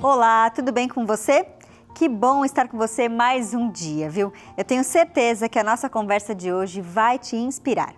Olá, tudo bem com você? Que bom estar com você mais um dia, viu? Eu tenho certeza que a nossa conversa de hoje vai te inspirar.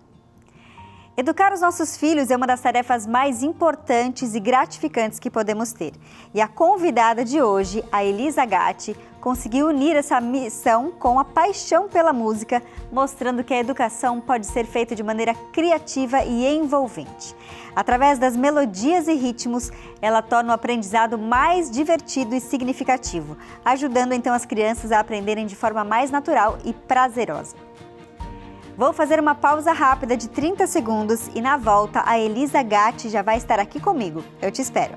Educar os nossos filhos é uma das tarefas mais importantes e gratificantes que podemos ter. E a convidada de hoje, a Elisa Gatti, conseguiu unir essa missão com a paixão pela música, mostrando que a educação pode ser feita de maneira criativa e envolvente. Através das melodias e ritmos, ela torna o aprendizado mais divertido e significativo, ajudando então as crianças a aprenderem de forma mais natural e prazerosa. Vou fazer uma pausa rápida de 30 segundos e na volta a Elisa Gatti já vai estar aqui comigo. Eu te espero.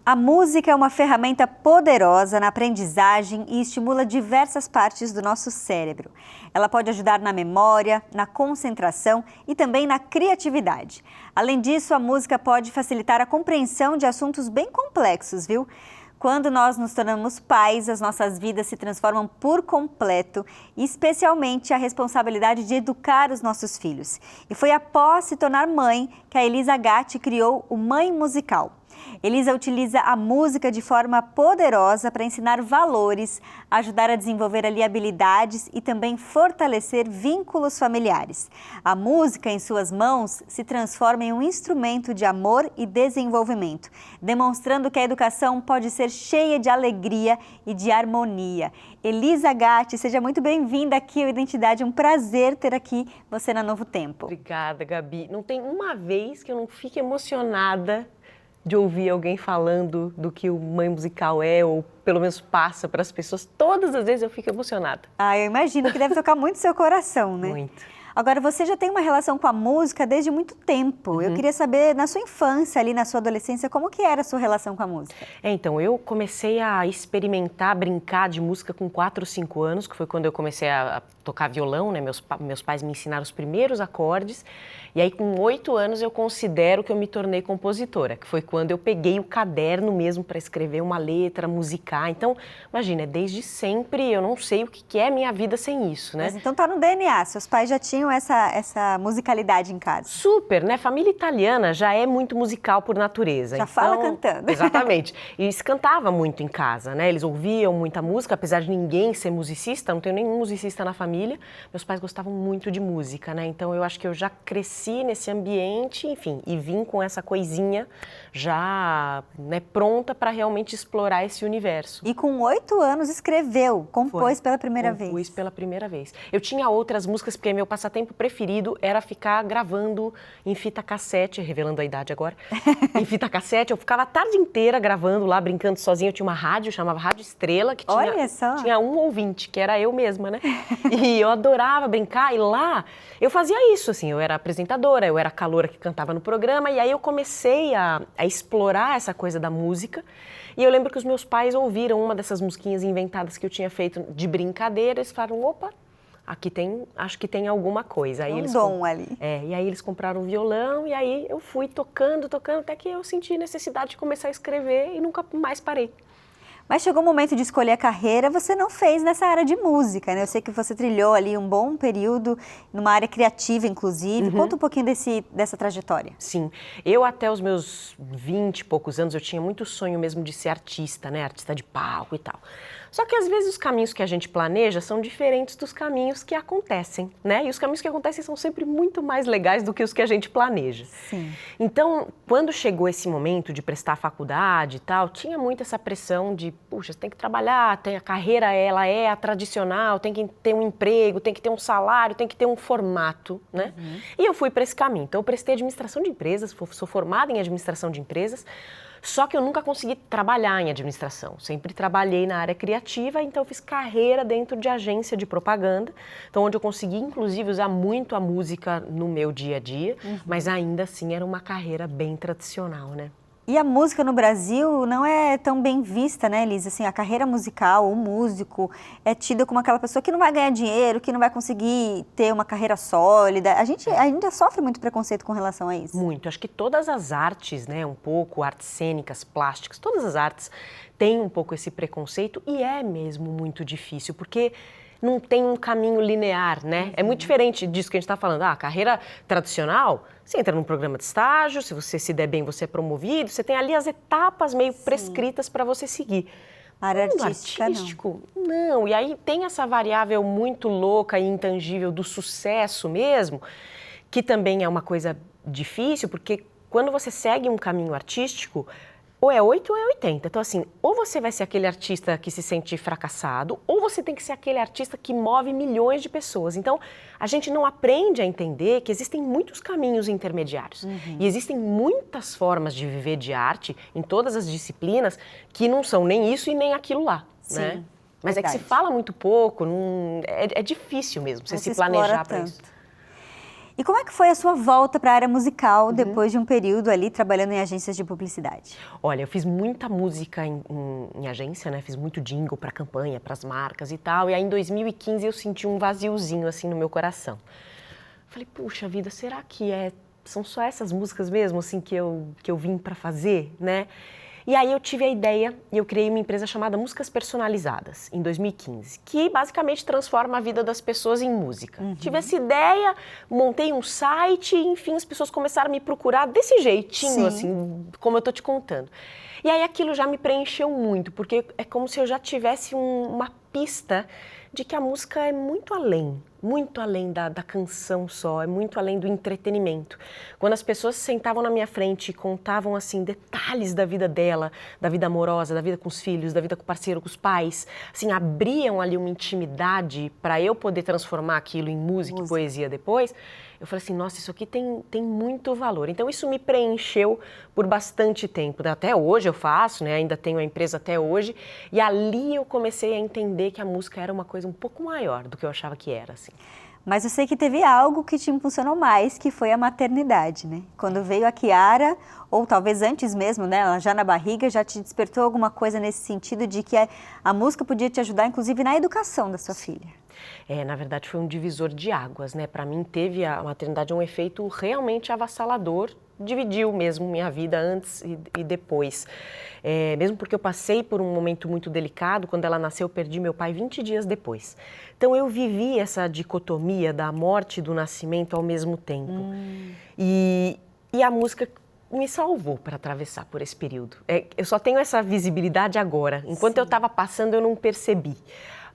A música é uma ferramenta poderosa na aprendizagem e estimula diversas partes do nosso cérebro. Ela pode ajudar na memória, na concentração e também na criatividade. Além disso, a música pode facilitar a compreensão de assuntos bem complexos, viu? Quando nós nos tornamos pais, as nossas vidas se transformam por completo, especialmente a responsabilidade de educar os nossos filhos. E foi após se tornar mãe que a Elisa Gatti criou o Mãe Musical. Elisa utiliza a música de forma poderosa para ensinar valores, ajudar a desenvolver ali habilidades e também fortalecer vínculos familiares. A música em suas mãos se transforma em um instrumento de amor e desenvolvimento, demonstrando que a educação pode ser cheia de alegria e de harmonia. Elisa Gatti, seja muito bem-vinda aqui ao Identidade, é um prazer ter aqui você na Novo Tempo. Obrigada, Gabi. Não tem uma vez que eu não fique emocionada de ouvir alguém falando do que o Mãe Musical é, ou pelo menos passa para as pessoas. Todas as vezes eu fico emocionada. Ah, eu imagino que deve tocar muito seu coração, né? Muito. Agora, você já tem uma relação com a música desde muito tempo. Eu queria saber, na sua infância, ali na sua adolescência, como que era a sua relação com a música? Então, eu comecei a experimentar, brincar de música com 4 ou 5 anos, que foi quando eu comecei a tocar violão, né? Meus pais me ensinaram os primeiros acordes. E aí, com 8 anos, eu considero que eu me tornei compositora, que foi quando eu peguei o caderno mesmo para escrever uma letra, musicar. Então, imagina, desde sempre eu não sei o que é minha vida sem isso, né? Mas então tá no DNA, seus pais já tinham essa musicalidade em casa? Super, né? Família italiana já é muito musical por natureza. Já fala cantando. Exatamente. E se cantava muito em casa, né? Eles ouviam muita música, apesar de ninguém ser musicista, não tenho nenhum musicista na família. Meus pais gostavam muito de música, né? Então eu acho que eu já cresci nesse ambiente, enfim, e vim com essa coisinha já, né, pronta para realmente explorar esse universo. E com 8 anos escreveu, compôs pela primeira vez. Compus pela primeira vez. Eu tinha outras músicas, porque meu passatempo preferido era ficar gravando em fita cassete, revelando a idade agora, em fita cassete. Eu ficava a tarde inteira gravando lá, brincando sozinha. Eu tinha uma rádio, chamava Rádio Estrela, que tinha um ouvinte, que era eu mesma, né? E eu adorava brincar, e lá eu fazia isso, assim, eu era apresentadora, eu era a caloura que cantava no programa, e aí eu comecei a explorar essa coisa da música. E eu lembro que os meus pais ouviram uma dessas musiquinhas inventadas que eu tinha feito de brincadeira, eles falaram, opa, aqui acho que tem alguma coisa. Aí um dom ali. E aí eles compraram o violão, e aí eu fui tocando, até que eu senti necessidade de começar a escrever e nunca mais parei. Mas chegou o momento de escolher a carreira, você não fez nessa área de música, né? Eu sei que você trilhou ali um bom período, numa área criativa, inclusive. Conta um pouquinho dessa trajetória. Sim, eu até os meus 20 e poucos anos, eu tinha muito sonho mesmo de ser artista, né? Artista de palco e tal. Só que às vezes os caminhos que a gente planeja são diferentes dos caminhos que acontecem, né? E os caminhos que acontecem são sempre muito mais legais do que os que a gente planeja. Sim. Então, quando chegou esse momento de prestar faculdade e tal, tinha muito essa pressão de, puxa, você tem que trabalhar, a carreira ela é a tradicional, tem que ter um emprego, tem que ter um salário, tem que ter um formato, né? E eu fui para esse caminho. Então, eu prestei administração de empresas, sou formada em administração de empresas, só que eu nunca consegui trabalhar em administração. Sempre trabalhei na área criativa, então eu fiz carreira dentro de agência de propaganda, então onde eu consegui, inclusive, usar muito a música no meu dia a dia, mas ainda assim era uma carreira bem tradicional, né? E a música no Brasil não é tão bem vista, né, Elisa? Assim, a carreira musical, o músico, é tida como aquela pessoa que não vai ganhar dinheiro, que não vai conseguir ter uma carreira sólida. A gente ainda sofre muito preconceito com relação a isso. Muito. Acho que todas as artes, né, um pouco, artes cênicas, plásticas, todas as artes têm um pouco esse preconceito e é mesmo muito difícil, porque não tem um caminho linear, né? É muito diferente disso que a gente está falando. A carreira tradicional, você entra num programa de estágio, se você se der bem, você é promovido, você tem ali as etapas meio prescritas para você seguir. Área Mundo artístico, não. E aí tem essa variável muito louca e intangível do sucesso mesmo, que também é uma coisa difícil, porque quando você segue um caminho artístico, ou é 8 ou é 80. Então, assim, ou você vai ser aquele artista que se sente fracassado, ou você tem que ser aquele artista que move milhões de pessoas. Então, a gente não aprende a entender que existem muitos caminhos intermediários. E existem muitas formas de viver de arte, em todas as disciplinas, que não são nem isso e nem aquilo lá, Sim, né? Mas verdade. é que se fala muito pouco, é difícil mesmo você Não se se explora planejar para tanto. isso. E como é que foi a sua volta para a área musical depois de um período ali trabalhando em agências de publicidade? Olha, eu fiz muita música em agência, né? Fiz muito jingle para campanha, para as marcas e tal. E aí em 2015 eu senti um vaziozinho assim no meu coração. Falei, puxa vida, será que são só essas músicas mesmo assim que eu vim para fazer, né? E aí eu tive a ideia e eu criei uma empresa chamada Músicas Personalizadas, em 2015, que basicamente transforma a vida das pessoas em música. Tive essa ideia, montei um site, enfim, as pessoas começaram a me procurar desse jeitinho, assim, como eu tô te contando. E aí aquilo já me preencheu muito, porque é como se eu já tivesse uma pista de que a música é muito além da canção só, é muito além do entretenimento. Quando as pessoas se sentavam na minha frente e contavam, assim, detalhes da vida dela, da vida amorosa, da vida com os filhos, da vida com o parceiro, com os pais, assim, abriam ali uma intimidade para eu poder transformar aquilo em música e poesia depois, eu falei assim, nossa, isso aqui tem muito valor. Então isso me preencheu por bastante tempo. Até hoje eu faço, né? Ainda tenho a empresa até hoje. E ali eu comecei a entender que a música era uma coisa um pouco maior do que eu achava que era, assim. Mas eu sei que teve algo que te impulsionou mais, que foi a maternidade, né? Quando veio a Kiara, ou talvez antes mesmo, né? Ela já na barriga, já te despertou alguma coisa nesse sentido de que a música podia te ajudar, inclusive, na educação da sua filha. Na verdade foi um divisor de águas, né? Para mim teve a maternidade um efeito realmente avassalador, dividiu mesmo minha vida antes e depois. Mesmo porque eu passei por um momento muito delicado, quando ela nasceu eu perdi meu pai 20 dias depois. Então eu vivi essa dicotomia da morte e do nascimento ao mesmo tempo. E a música me salvou para atravessar por esse período. Eu só tenho essa visibilidade agora. Enquanto eu estava passando eu não percebi.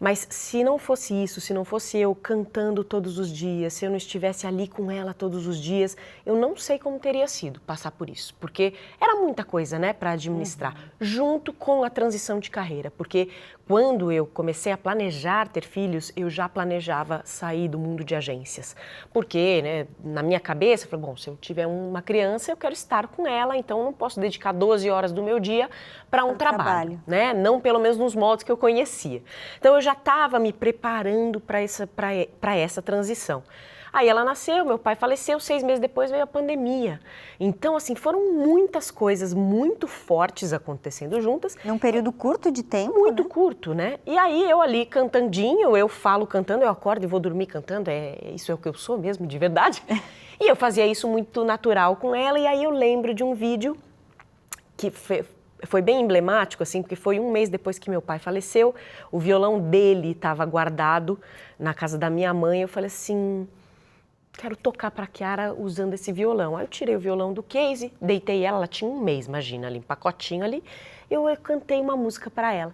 Mas se não fosse isso, se não fosse eu cantando todos os dias, se eu não estivesse ali com ela todos os dias, eu não sei como teria sido passar por isso. Porque era muita coisa, né, para administrar, junto com a transição de carreira. Porque quando eu comecei a planejar ter filhos, eu já planejava sair do mundo de agências. Porque, né, na minha cabeça, eu falei, bom, se eu tiver uma criança, eu quero estar com ela, então eu não posso dedicar 12 horas do meu dia para um trabalho, né? Não pelo menos nos moldes que eu conhecia. Então eu já estava me preparando para essa transição. Aí ela nasceu, meu pai faleceu, 6 meses depois veio a pandemia. Então, assim, foram muitas coisas muito fortes acontecendo juntas. Num período curto de tempo, muito curto, né? E aí eu ali cantandinho, eu falo cantando, eu acordo e vou dormir cantando, isso é o que eu sou mesmo, de verdade. E eu fazia isso muito natural com ela, e aí eu lembro de um vídeo que foi bem emblemático, assim, porque foi um mês depois que meu pai faleceu, o violão dele estava guardado na casa da minha mãe, eu falei assim, quero tocar para a Kiara usando esse violão. Aí eu tirei o violão do case, deitei ela tinha um mês, imagina, ali, um pacotinho ali, eu cantei uma música para ela.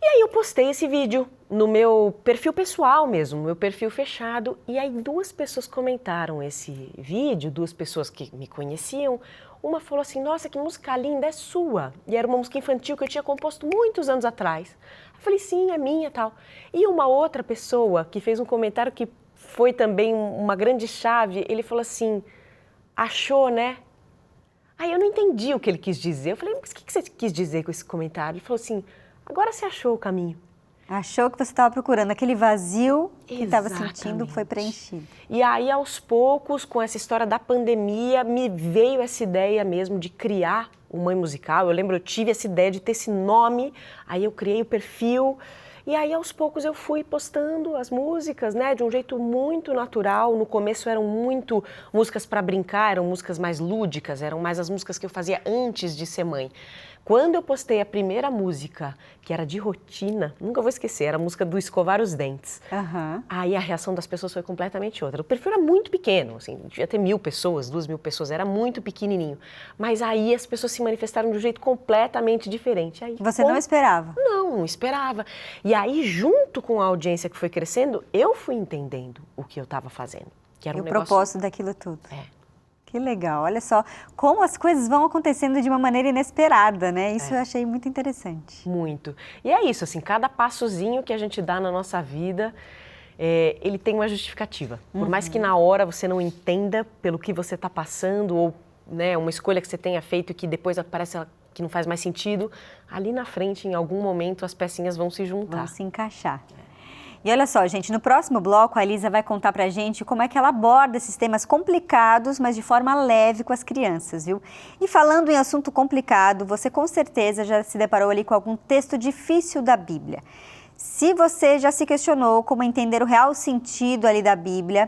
E aí eu postei esse vídeo no meu perfil pessoal mesmo, meu perfil fechado, e aí 2 pessoas comentaram esse vídeo, 2 pessoas que me conheciam. Uma falou assim, nossa, que música linda, é sua. E era uma música infantil que eu tinha composto muitos anos atrás. Eu falei, sim, é minha e tal. E uma outra pessoa que fez um comentário que foi também uma grande chave, ele falou assim, achou, né? Aí eu não entendi o que ele quis dizer. Eu falei, mas o que você quis dizer com esse comentário? Ele falou assim, agora você achou o caminho. Achou que você estava procurando, aquele vazio que estava Exatamente. sentindo foi preenchido. E aí, aos poucos, com essa história da pandemia, me veio essa ideia mesmo de criar o Mãe Musical. Eu lembro, eu tive essa ideia de ter esse nome, aí eu criei o perfil. E aí, aos poucos, eu fui postando as músicas, né, de um jeito muito natural. No começo eram muito músicas para brincar, eram músicas mais lúdicas, eram mais as músicas que eu fazia antes de ser mãe. Quando eu postei a primeira música, que era de rotina, nunca vou esquecer, era a música do escovar os dentes. Aí a reação das pessoas foi completamente outra. O perfil era muito pequeno, assim, devia ter 1.000 pessoas, 2.000 pessoas, era muito pequenininho. Mas aí as pessoas se manifestaram de um jeito completamente diferente. Aí, Você não esperava? Não esperava. E aí, junto com a audiência que foi crescendo, eu fui entendendo o que eu estava fazendo. Que era E um o negócio... propósito daquilo tudo. É. Que legal, olha só como as coisas vão acontecendo de uma maneira inesperada, né? Isso eu achei muito interessante. Muito. E é isso, assim, cada passozinho que a gente dá na nossa vida, ele tem uma justificativa. Por mais que na hora você não entenda pelo que você está passando, ou né, uma escolha que você tenha feito e que depois parece que não faz mais sentido, ali na frente, em algum momento, as pecinhas vão se juntar. Vão se encaixar. E olha só, gente, no próximo bloco a Elisa vai contar pra gente como é que ela aborda esses temas complicados, mas de forma leve com as crianças, viu? E falando em assunto complicado, você com certeza já se deparou ali com algum texto difícil da Bíblia. Se você já se questionou como entender o real sentido ali da Bíblia,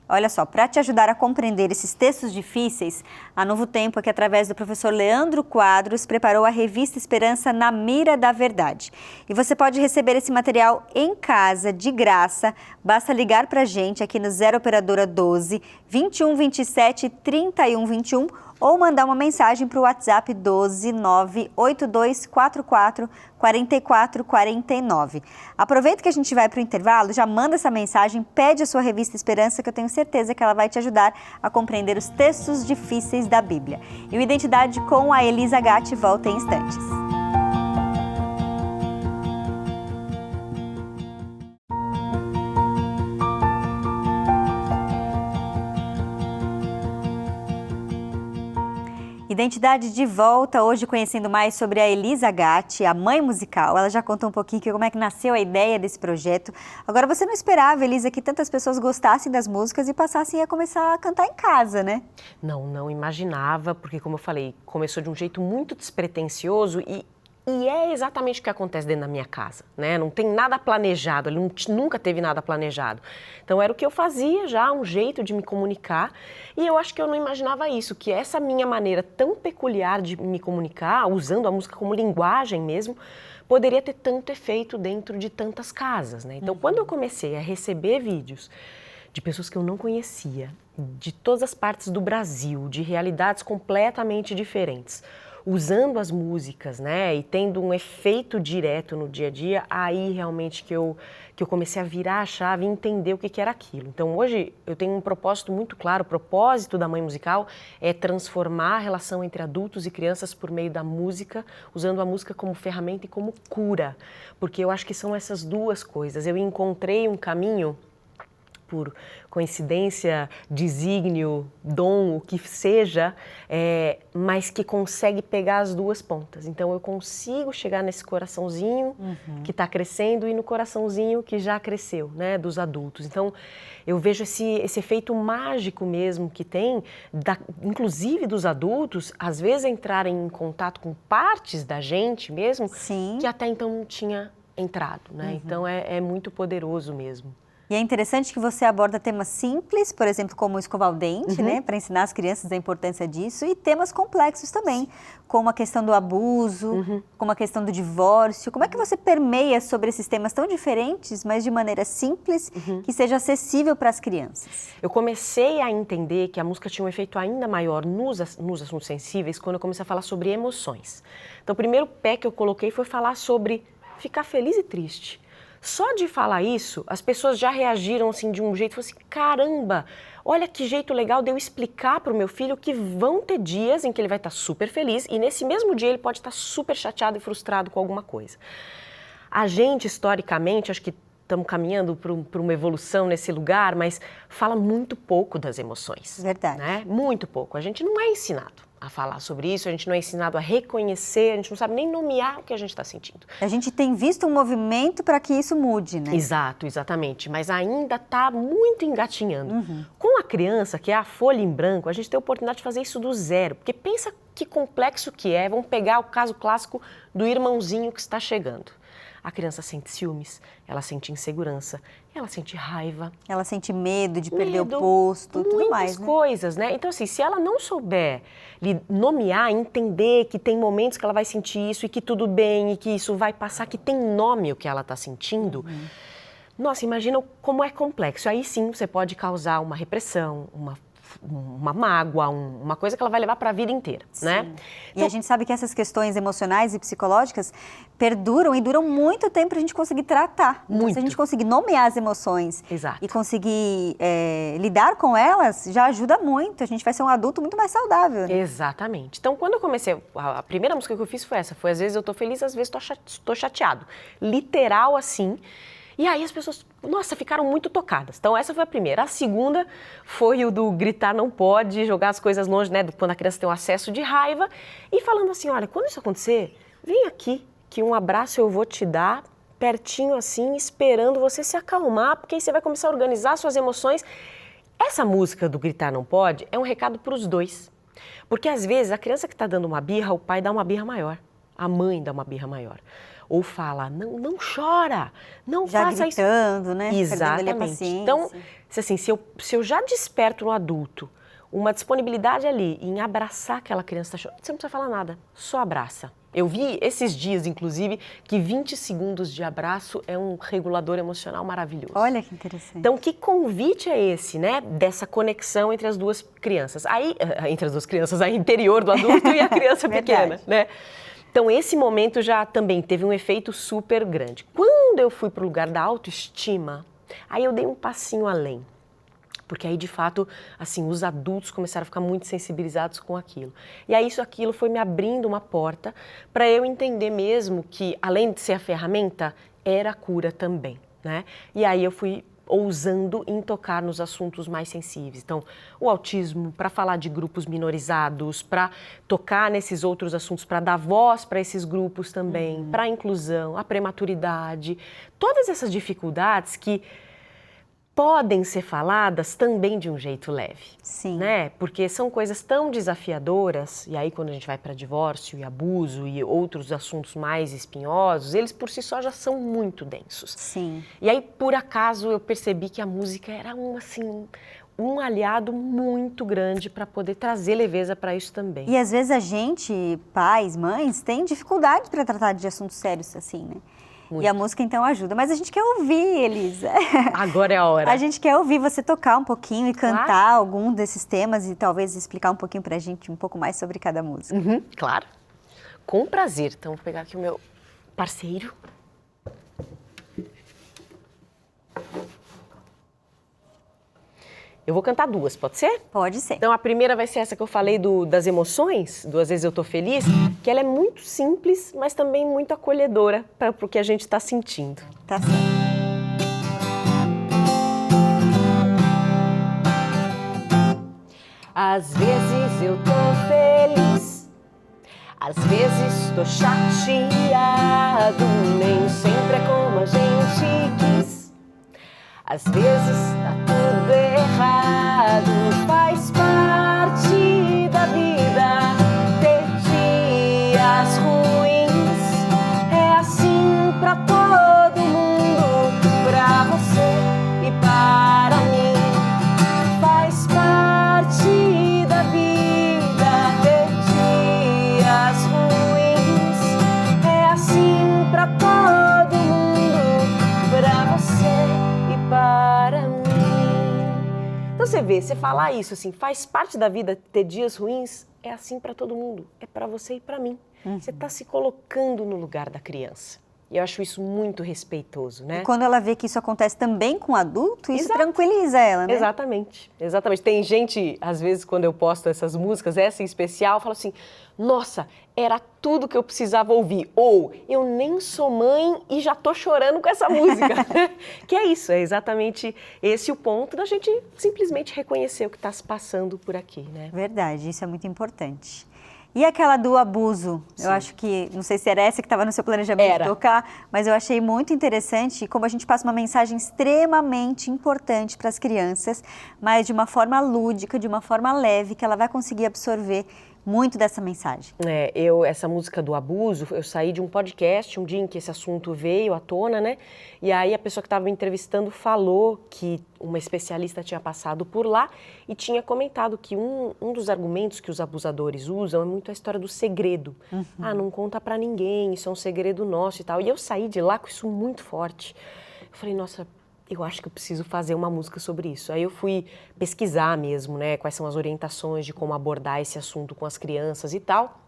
olha só, para te ajudar a compreender esses textos difíceis, a Novo Tempo, aqui através do professor Leandro Quadros, preparou a revista Esperança na Mira da Verdade. E você pode receber esse material em casa, de graça. Basta ligar para a gente aqui no 0 Operadora 12 21 27 31 21 ou mandar uma mensagem para o WhatsApp 12 98244 44 49. Aproveita que a gente vai para o intervalo, já manda essa mensagem, pede a sua revista Esperança, que eu tenho certeza que ela vai te ajudar a compreender os textos difíceis da Bíblia. E o Identidade com a Elisa Gatti volta em instantes. Identidade de volta, hoje conhecendo mais sobre a Elisa Gatti, a mãe musical. Ela já contou um pouquinho como é que nasceu a ideia desse projeto. Agora, você não esperava, Elisa, que tantas pessoas gostassem das músicas e passassem a começar a cantar em casa, né? Não imaginava, porque como eu falei, começou de um jeito muito despretensioso e é exatamente o que acontece dentro da minha casa, né? Não tem nada planejado, nunca teve nada planejado. Então era o que eu fazia já, um jeito de me comunicar, e eu acho que eu não imaginava isso, que essa minha maneira tão peculiar de me comunicar, usando a música como linguagem mesmo, poderia ter tanto efeito dentro de tantas casas, né? Então quando eu comecei a receber vídeos de pessoas que eu não conhecia, de todas as partes do Brasil, de realidades completamente diferentes, usando as músicas, né, e tendo um efeito direto no dia a dia, aí realmente que eu comecei a virar a chave e entender o que era aquilo. Então hoje eu tenho um propósito muito claro, o propósito da Mãe Musical é transformar a relação entre adultos e crianças por meio da música, usando a música como ferramenta e como cura, porque eu acho que são essas duas coisas. Eu encontrei um caminho, por coincidência, desígnio, dom, o que seja, mas que consegue pegar as duas pontas. Então eu consigo chegar nesse coraçãozinho que está crescendo e no coraçãozinho que já cresceu, né, dos adultos. Então eu vejo esse efeito mágico mesmo que tem, inclusive dos adultos, às vezes entrarem em contato com partes da gente mesmo, Sim, que até então não tinha entrado, né? Então é muito poderoso mesmo. E é interessante que você aborda temas simples, por exemplo, como escovar o dente, né, para ensinar as crianças a importância disso, e temas complexos também, como a questão do abuso, como a questão do divórcio. Como é que você permeia sobre esses temas tão diferentes, mas de maneira simples, que seja acessível para as crianças? Eu comecei a entender que a música tinha um efeito ainda maior nos assuntos sensíveis quando eu comecei a falar sobre emoções. Então, o primeiro pé que eu coloquei foi falar sobre ficar feliz e triste. Só de falar isso, as pessoas já reagiram assim de um jeito, falaram assim, caramba, olha que jeito legal de eu explicar para o meu filho que vão ter dias em que ele vai estar super feliz e nesse mesmo dia ele pode estar super chateado e frustrado com alguma coisa. A gente, historicamente, acho que estamos caminhando para uma evolução nesse lugar, mas fala muito pouco das emoções. Verdade. Né? Muito pouco. A gente não é ensinado a falar sobre isso, a gente não é ensinado a reconhecer, a gente não sabe nem nomear o que a gente está sentindo. A gente tem visto um movimento para que isso mude, né? Exato, exatamente, mas ainda está muito engatinhando. Com a criança, que é a folha em branco, a gente tem a oportunidade de fazer isso do zero, porque pensa que complexo que é. Vamos pegar o caso clássico do irmãozinho que está chegando. A criança sente ciúmes, ela sente insegurança, ela sente raiva. Ela sente medo de perder o posto, tudo mais, né? Muitas coisas, né? Então, assim, se ela não souber nomear, entender que tem momentos que ela vai sentir isso e que tudo bem e que isso vai passar, que tem nome o que ela está sentindo, nossa, imagina como é complexo. Aí sim, você pode causar uma repressão, uma mágoa, uma coisa que ela vai levar para a vida inteira, né? E a gente sabe que essas questões emocionais e psicológicas perduram e duram muito tempo para a gente conseguir tratar. Então, se a gente conseguir nomear as emoções e conseguir lidar com elas, já ajuda muito. A gente vai ser um adulto muito mais saudável. Né? Exatamente. Então, quando eu comecei, a primeira música que eu fiz foi essa. Foi às vezes eu tô feliz, às vezes tô chateado. Literal assim. E aí as pessoas, nossa, ficaram muito tocadas. Então essa foi a primeira. A segunda foi o do gritar não pode, jogar as coisas longe, né? Quando a criança tem um acesso de raiva. E falando assim, olha, quando isso acontecer, vem aqui, que um abraço eu vou te dar, pertinho assim, esperando você se acalmar, porque aí você vai começar a organizar suas emoções. Essa música do gritar não pode é um recado para os dois. Porque às vezes a criança que está dando uma birra, o pai dá uma birra maior. A mãe dá uma birra maior. Ou fala, não chora, não já faça gritando, isso. né? Exatamente. Então, assim, se eu já desperto no adulto uma disponibilidade ali em abraçar aquela criança que está chorando, você não precisa falar nada, só abraça. Eu vi esses dias, inclusive, que 20 segundos de abraço é um regulador emocional maravilhoso. Olha que interessante. Então, que convite é esse, né? Dessa conexão entre as duas crianças. Aí, interior do adulto e a criança pequena, né? Então, esse momento já também teve um efeito super grande. Quando eu fui para o lugar da autoestima, aí eu dei um passinho além. Porque aí, de fato, assim, os adultos começaram a ficar muito sensibilizados com aquilo. E aí, aquilo foi me abrindo uma porta para eu entender mesmo que, além de ser a ferramenta, era a cura também, né? E aí eu fui ousando em tocar nos assuntos mais sensíveis. Então, o autismo, para falar de grupos minorizados, para tocar nesses outros assuntos, para dar voz para esses grupos também, para a inclusão, a prematuridade, todas essas dificuldades que podem ser faladas também de um jeito leve. Sim. Né? Porque são coisas tão desafiadoras, e aí quando a gente vai para divórcio e abuso e outros assuntos mais espinhosos, eles por si só já são muito densos. Sim. E aí, por acaso, eu percebi que a música era um aliado muito grande para poder trazer leveza para isso também. E às vezes a gente, pais, mães, tem dificuldade para tratar de assuntos sérios assim, né? Muito. E a música então ajuda, mas a gente quer ouvir, Elisa. Agora é a hora. A gente quer ouvir você tocar um pouquinho e cantar algum desses temas e talvez explicar um pouquinho pra gente um pouco mais sobre cada música. Claro, com prazer. Então vou pegar aqui o meu parceiro. Eu vou cantar duas, pode ser? Pode ser. Então a primeira vai ser essa que eu falei das emoções, do Às vezes eu tô feliz, que ela é muito simples, mas também muito acolhedora para o que a gente está sentindo. Tá certo. Às vezes eu tô feliz, às vezes tô chateado, nem sempre é como a gente quis. Às vezes tá tudo errado, faz parte da vida ter dias ruins. É assim pra todo mundo, pra você e para mim. Faz parte da vida ter dias ruins. É assim pra todo mundo, pra você e para mim. Então você vê, você falar isso assim, faz parte da vida ter dias ruins, é assim para todo mundo, é para você e para mim. Você está se colocando no lugar da criança. E eu acho isso muito respeitoso, né? E quando ela vê que isso acontece também com o adulto, isso Exato. tranquiliza ela, né? Exatamente, exatamente. Tem gente, às vezes, quando eu posto essas músicas, essa em especial, fala assim, nossa, era tudo que eu precisava ouvir. Ou, eu nem sou mãe e já tô chorando com essa música. Que é isso, é exatamente esse o ponto da gente simplesmente reconhecer o que está se passando por aqui, né? Verdade, isso é muito importante. E aquela do abuso, Sim. eu acho que, não sei se era essa que estava no seu planejamento de tocar, mas eu achei muito interessante como a gente passa uma mensagem extremamente importante para as crianças, mas de uma forma lúdica, de uma forma leve, que ela vai conseguir absorver muito dessa mensagem. Essa música do abuso, eu saí de um podcast um dia em que esse assunto veio à tona, né? E aí a pessoa que estava me entrevistando falou que uma especialista tinha passado por lá e tinha comentado que um dos argumentos que os abusadores usam é muito a história do segredo. Não conta pra ninguém, isso é um segredo nosso e tal. E eu saí de lá com isso muito forte. Eu falei, nossa, eu acho que eu preciso fazer uma música sobre isso. Aí eu fui pesquisar mesmo, né, quais são as orientações de como abordar esse assunto com as crianças e tal.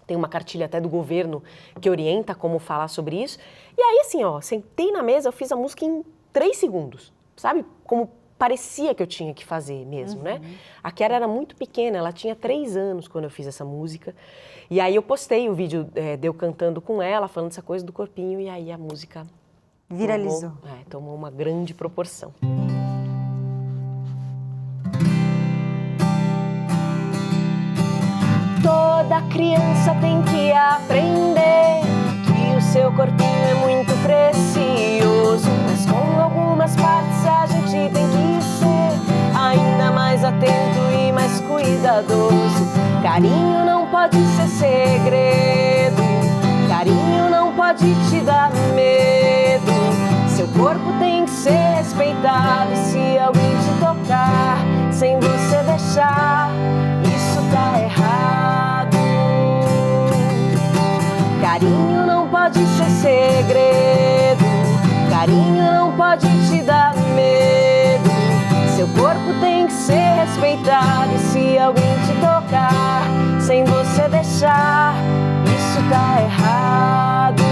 Tem uma cartilha até do governo que orienta como falar sobre isso. E aí, assim, sentei na mesa, eu fiz a música em 3 segundos, sabe? Como parecia que eu tinha que fazer mesmo, né? A Kiara era muito pequena, ela tinha 3 anos quando eu fiz essa música. E aí eu postei o vídeo de eu cantando com ela, falando essa coisa do corpinho, e aí a música viralizou. Tomou uma grande proporção. Toda criança tem que aprender que o seu corpinho é muito precioso, mas com algumas partes a gente tem que ser ainda mais atento e mais cuidadoso. Carinho não pode ser segredo, carinho não pode te dar medo. Seu corpo tem que ser respeitado e se alguém te tocar sem você deixar, isso tá errado. Carinho não pode ser segredo, carinho não pode te dar medo. Seu corpo tem que ser respeitado e se alguém te tocar sem você deixar, isso tá errado.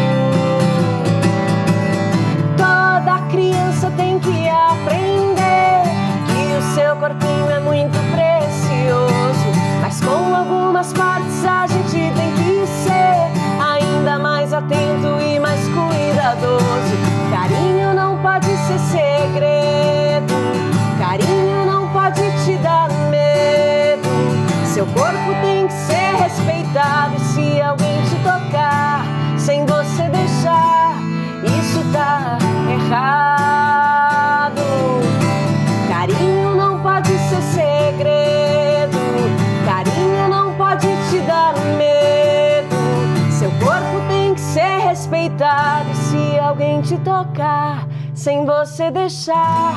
Toda criança tem que aprender que o seu corpinho é muito precioso, mas com algumas partes a gente tem que ser ainda mais atento e mais cuidadoso. Carinho não pode ser segredo, carinho não pode te dar medo. Seu corpo tem que ser respeitado e se alguém te tocar sem você deixar, isso tá errado. Carinho não pode ser segredo, carinho não pode te dar medo. Seu corpo tem que ser respeitado e se alguém te tocar sem você deixar,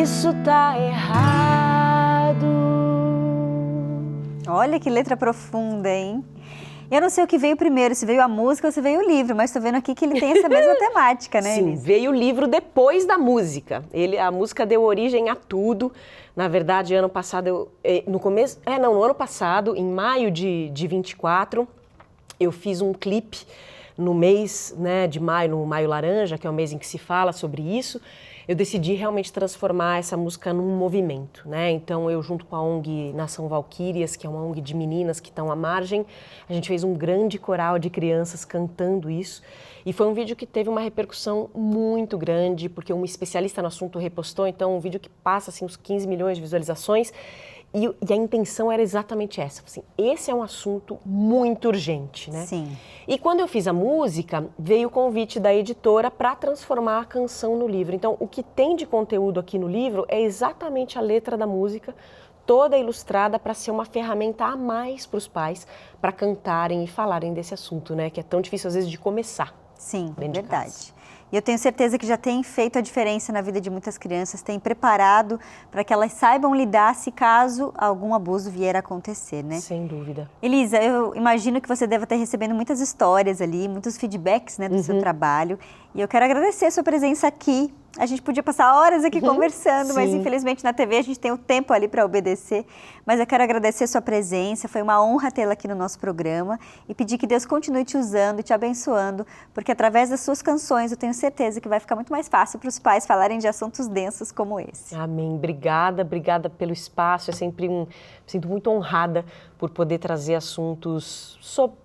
isso tá errado. Olha que letra profunda, hein? Eu não sei o que veio primeiro, se veio a música ou se veio o livro, mas estou vendo aqui que ele tem essa mesma temática, né, Sim, Elisa? veio o livro depois da música. A música deu origem a tudo. Na verdade, ano passado, no ano passado, em maio de 24, eu fiz um clipe no mês, né, de maio, no Maio Laranja, que é o mês em que se fala sobre isso. Eu decidi realmente transformar essa música num movimento, né? Então eu, junto com a ONG Nação Valquírias, que é uma ONG de meninas que estão à margem, a gente fez um grande coral de crianças cantando isso. E foi um vídeo que teve uma repercussão muito grande, porque um especialista no assunto repostou, então um vídeo que passa assim, uns 15 milhões de visualizações. E a intenção era exatamente essa, assim, esse é um assunto muito urgente, né? Sim. E quando eu fiz a música, veio o convite da editora para transformar a canção no livro. Então, o que tem de conteúdo aqui no livro é exatamente a letra da música, toda ilustrada para ser uma ferramenta a mais para os pais, para cantarem e falarem desse assunto, né? Que é tão difícil às vezes de começar. Sim, verdade. E eu tenho certeza que já tem feito a diferença na vida de muitas crianças, tem preparado para que elas saibam lidar se caso algum abuso vier a acontecer, né? Sem dúvida. Elisa, eu imagino que você deve estar recebendo muitas histórias ali, muitos feedbacks, né, do seu trabalho. E eu quero agradecer a sua presença aqui. A gente podia passar horas aqui conversando, mas infelizmente na TV a gente tem o tempo ali para obedecer. Mas eu quero agradecer a sua presença, foi uma honra tê-la aqui no nosso programa e pedir que Deus continue te usando e te abençoando, porque através das suas canções eu tenho certeza que vai ficar muito mais fácil para os pais falarem de assuntos densos como esse. Amém. Obrigada pelo espaço, é sempre sinto muito honrada por poder trazer assuntos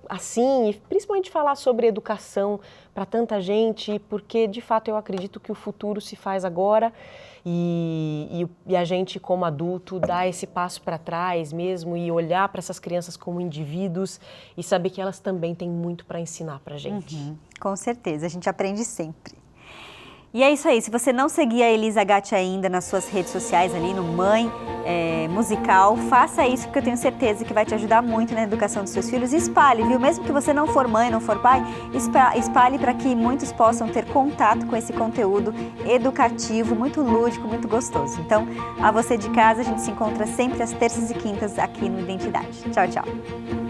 assim, e principalmente falar sobre educação para tanta gente, porque de fato eu acredito que o futuro se faz agora e a gente como adulto dá esse passo para trás mesmo e olhar para essas crianças como indivíduos e saber que elas também têm muito para ensinar para a gente. Com certeza, a gente aprende sempre. E é isso aí, se você não seguir a Elisa Gatti ainda nas suas redes sociais ali no Mãe Musical, faça isso porque eu tenho certeza que vai te ajudar muito na educação dos seus filhos. E espalhe, viu? Mesmo que você não for mãe, não for pai, espalhe para que muitos possam ter contato com esse conteúdo educativo, muito lúdico, muito gostoso. Então, a você de casa, a gente se encontra sempre às terças e quintas aqui no Identidade. Tchau, tchau.